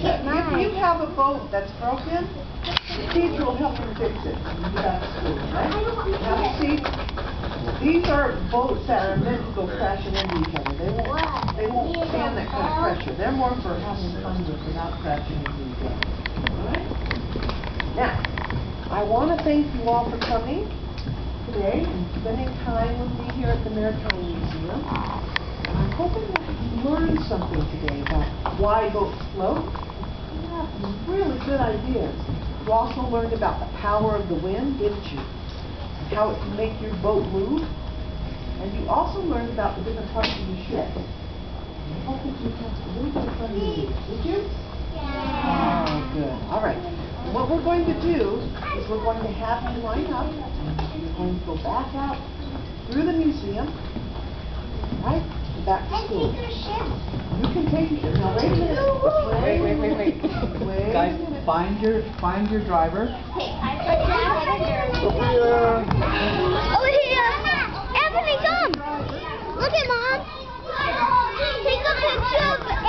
If you have a boat that's broken, the teacher will help you fix it. That's cool, right? Now see, these are boats that are meant to go crashing into each other. They won't stand that kind of pressure. They're more for having fun without crashing into each other. Alright? Now, I want to thank you all for coming today and spending time with me here at the Maritime Museum. And I'm hoping that you learned something today about why boats float. You have some really good ideas. You also learned about the power of the wind, didn't you? And how it can make your boat move. And you also learned about the different parts of the ship. I hope that you have a little bit of fun with these. Did you? Yeah. Oh, good. All right. And what we're going to do is we're going to have you line up. You're going to go back out through the museum, right? Back to school. You can take your ship. Now wait a minute. Wait. Guys, find your driver. Over here. Anthony, come. Look at Mom. Take a picture of